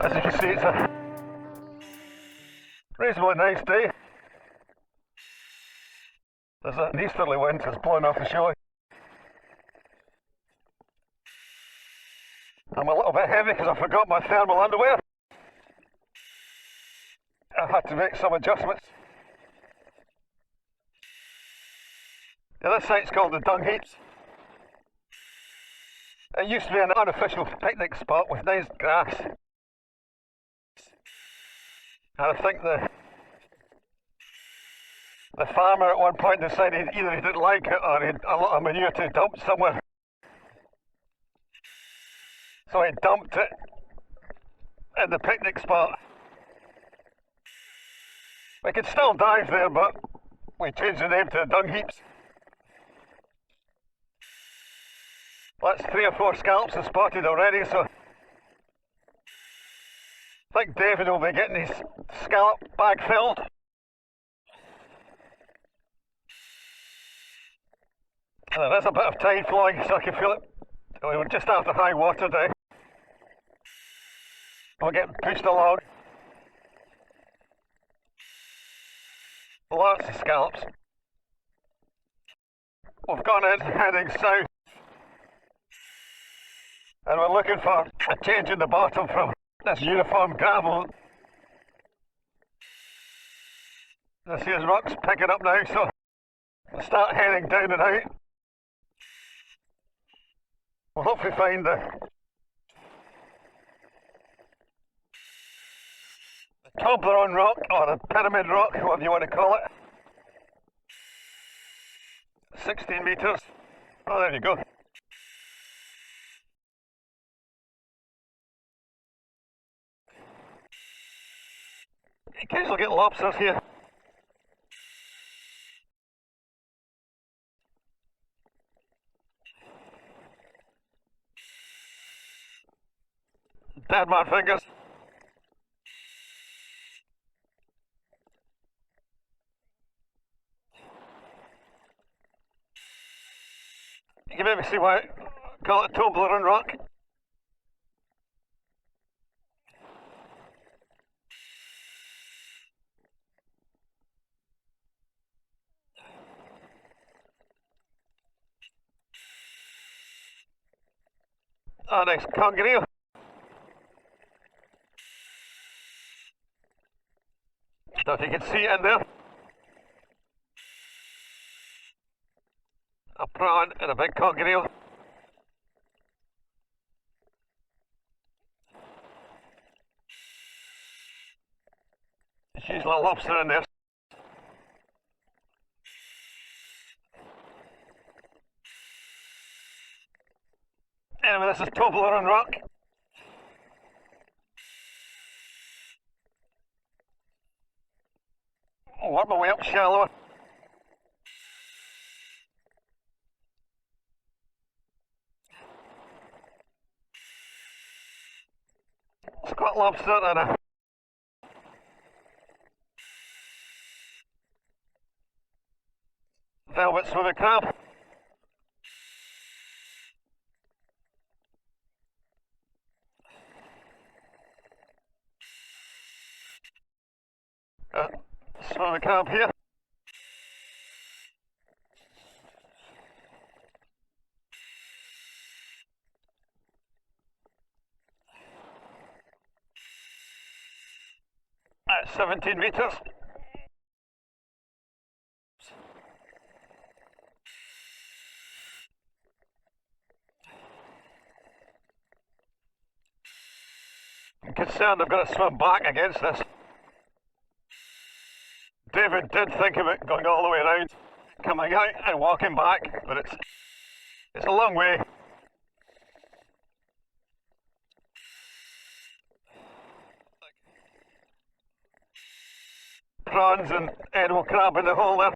As you can see, it's a reasonably nice day. There's an easterly wind that's blowing off the shore. I'm a little bit heavy because I forgot my thermal underwear. I've had to make some adjustments. Yeah, this site's called the Dung Heaps. It used to be an unofficial picnic spot with nice grass. And I think the farmer at one point decided either he didn't like it or he had a lot of manure to dump somewhere. So he dumped it in the picnic spot. We could still dive there, but we changed the name to the Dung Heaps. That's 3 or 4 scallops are spotted already, so I think David will be getting his scallop bag filled. And there is a bit of tide flowing, so I can feel it. We were just after high water now. We're getting pushed along. Lots of scallops. We've gone in heading south. And we're looking for a change in the bottom from this uniform gravel. This here's rock's picking up now, so we'll start heading down and out. We'll hopefully find the Toblerone Rock, or the Pyramid Rock, whatever you want to call it. 16 metres. Oh, there you go. You occasionally get lobsters here. Dead man fingers. You can maybe see why I call it Toblerone Rock. Oh, nice congeal. Don't know if you can see it in there. A prawn and a big congeal. There's usually a lobster in there. Anyway, this is Toblerone Rock. I'll work my way up shallower. Squat lobster and a velvet swimming crab. Swimming crab here. At 17 metres. I'm concerned I've got to swim back against this. David did think of it going all the way around, coming out and walking back, but it's a long way. Prawns and edible crab in the hole there.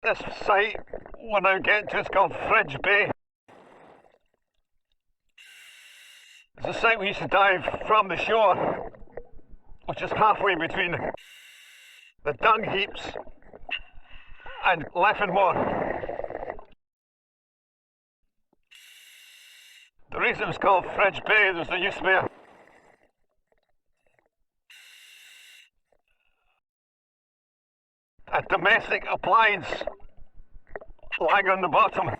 This site we're now getting to is called Fridge Bay. It's a site we used to dive from the shore, which is halfway between the Dung Heaps and laughing more. The reason it was called Fridge Bay was there used to be a domestic appliance lying on the bottom,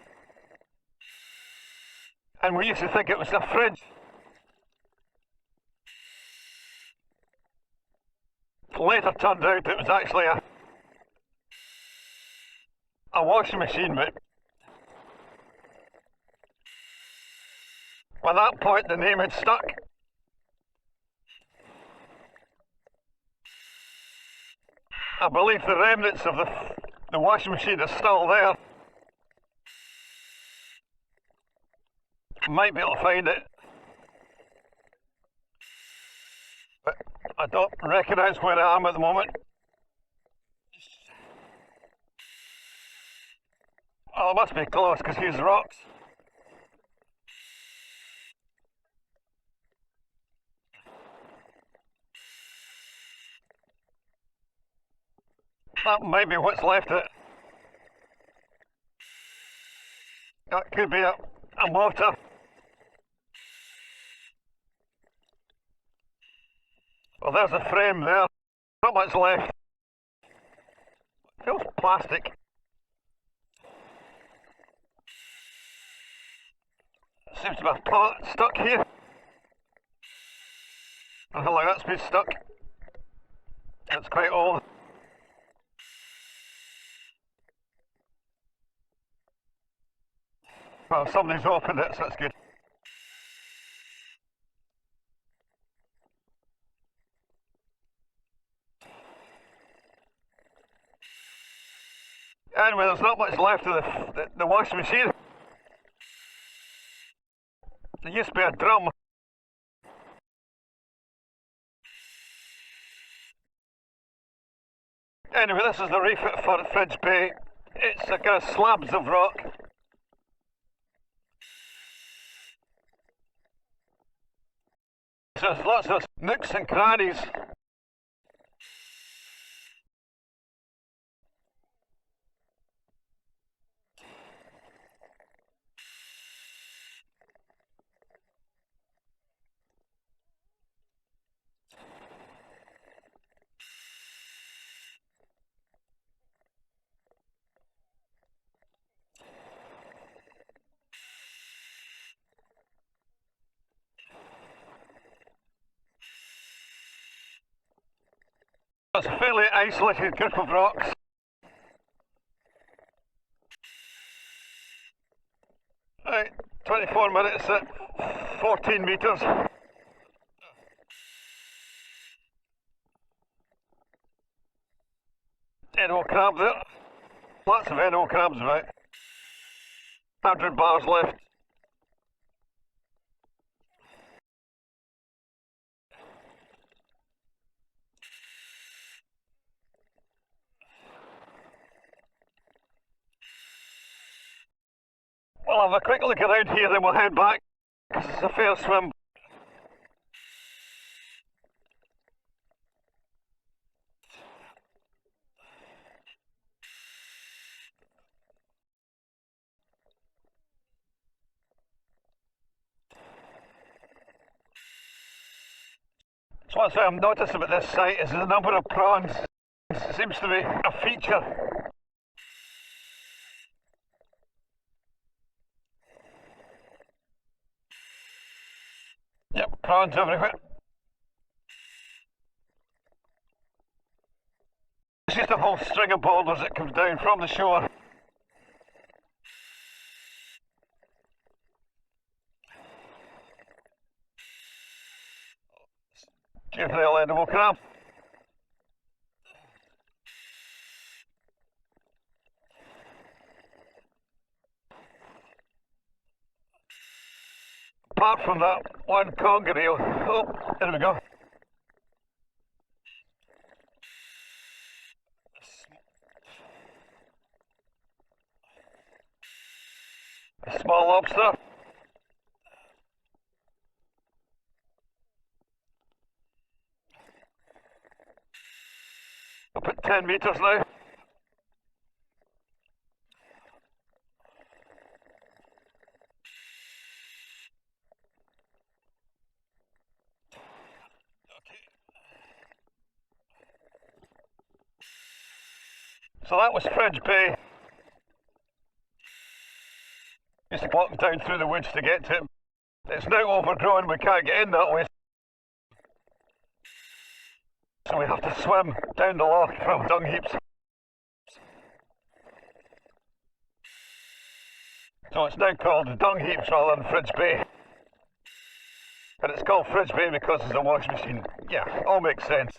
and we used to think it was a fridge. Later turned out it was actually a washing machine, but by that point the name had stuck. I believe the remnants of the washing machine are still there. Might be able to find it, but I don't recognise where I am at the moment. Oh, it must be close because here's rocks. That might be what's left of it. That could be a motor. Well, there's a frame there. Not much left. It feels plastic. Seems to be a part stuck here. I feel like that's been stuck. It's quite old. Well, somebody's opened it, so that's good. Anyway, there's not much left of the washing machine. There used to be a drum. Anyway, this is the reef for Fridge Bay. It's a kind of slabs of rock. So there's lots of nooks and crannies. It's a fairly isolated group of rocks. Right, 24 minutes at 14 metres. Animal crab there. Lots of animal crabs about. 100 bars left. We'll have a quick look around here, then we'll head back, because it's a fair swim. So one thing I've noticed about this site is the number of prawns. It seems to be a feature. Yep, prawns everywhere. It's just a whole string of boulders that comes down from the shore. Juvenile edible crab. Apart from that one conger eel. Oh, there we go. A small lobster. Up at 10 metres now. So that was Fridge Bay. Used to walk down through the woods to get to it. It's now overgrown, we can't get in that way. So we have to swim down the loch from Dung Heaps. So it's now called Dung Heaps rather than Fridge Bay. And it's called Fridge Bay because it's a wash machine. Yeah, all makes sense.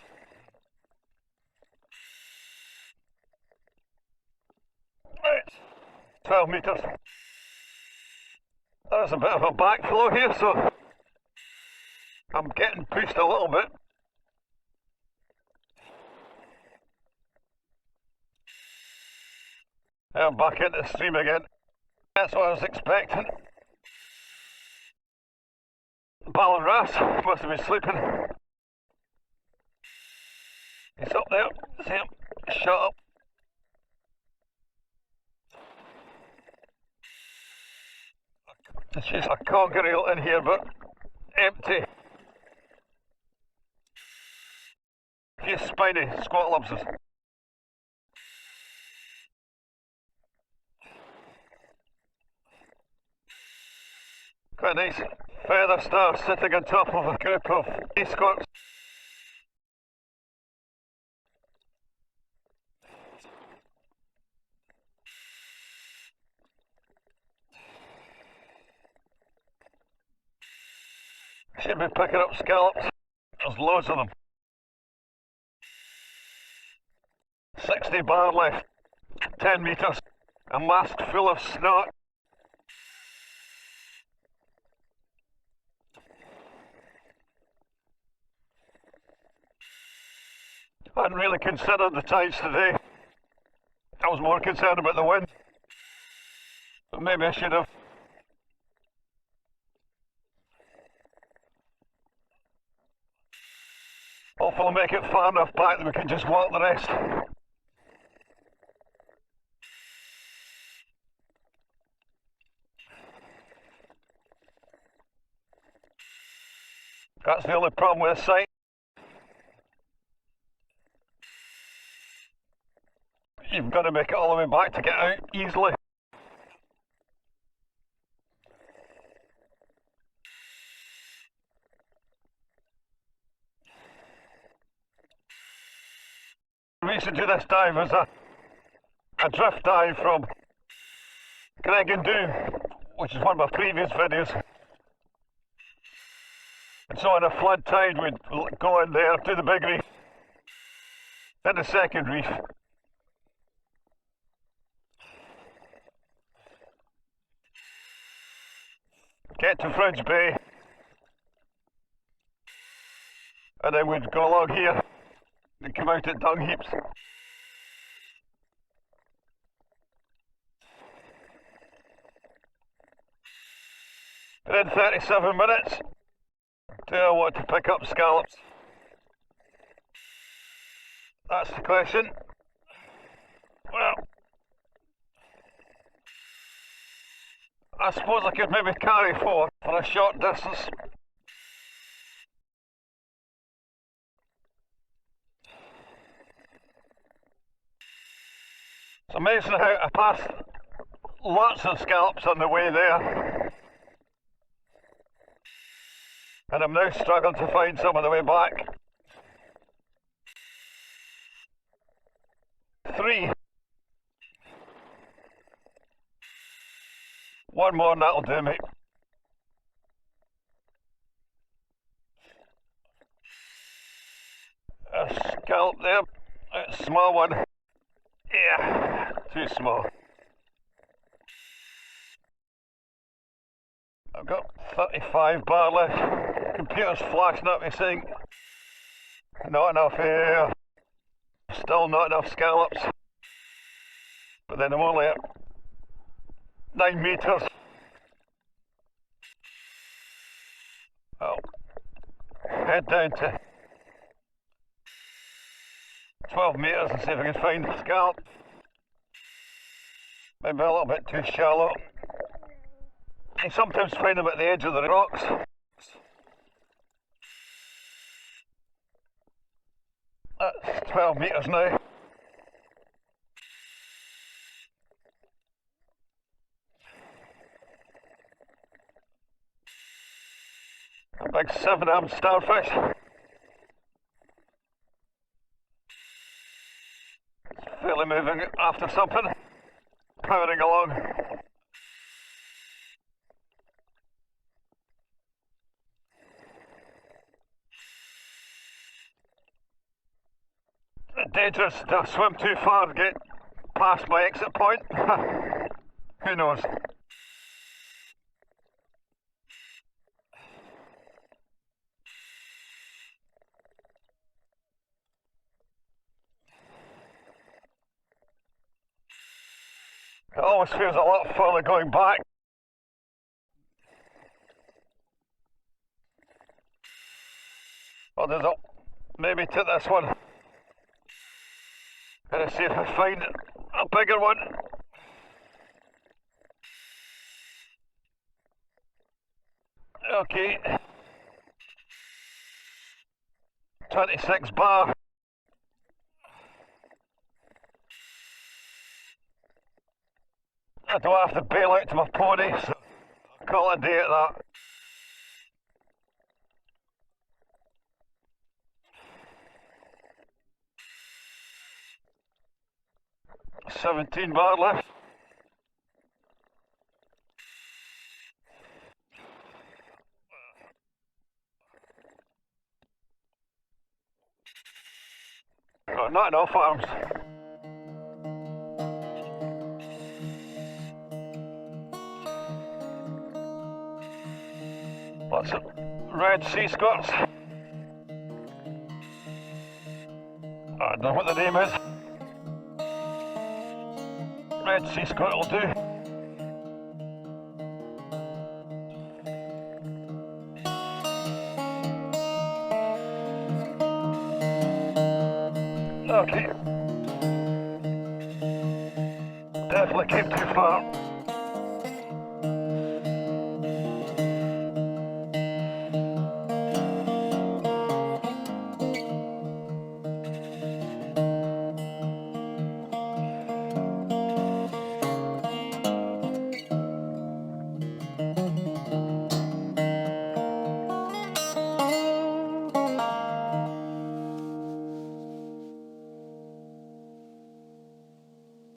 Right, 12 metres. There's a bit of a backflow here, so I'm getting pushed a little bit. I'm back into the stream again. That's what I was expecting. Ballon Ras must have been sleeping. He's up there. See him? Shut up. There's just a conker eel in here, but empty. A few spiny squat lobsters. Quite nice feather star sitting on top of a group of sea squirts. Should be picking up scallops. There's loads of them. 60 bar left, 10 metres, a mask full of snot. I hadn't really considered the tides today. I was more concerned about the wind, but maybe I should have. Hopefully I'll make it far enough back that we can just walk the rest. That's the only problem with this site. You've got to make it all the way back to get out easily. The reason to this dive is a drift dive from Greg and Do, which is one of my previous videos. And so on a flood tide we'd go in there, do the big reef, then the second reef. Get to Fridge Bay, and then we'd go along here and come out at Dung Heaps. Within 37 minutes, do I want to pick up scallops? That's the question. Well, I suppose I could maybe carry 4 for a short distance. It's amazing how I passed lots of scallops on the way there, and I'm now struggling to find some on the way back. 3. One more and that'll do me. A scallop there, a small one. Yeah, too small. I've got 35 bar left. Computer's flashing at me saying not enough here. Still not enough scallops. But then I'm only at 9 metres. I'll head down to 12 metres and see if I can find a scallop. Maybe a little bit too shallow. I sometimes find them at the edge of the rocks. That's 12 metres now. A big 7-armed starfish. It's fairly moving after something. Powering along. Dangerous to swim too far to get past my exit point. Who knows? It always feels a lot further going back. Well, there's a maybe to this one. Gonna see if I find a bigger one. Okay. 26 bar. I don't have to bail out to my pony, so I'll call it a day at that. $17 left. Oh, not enough arms. Lots of red sea skirts. I don't know what the name is. Red sea skirt will do. Okay. Definitely came too far.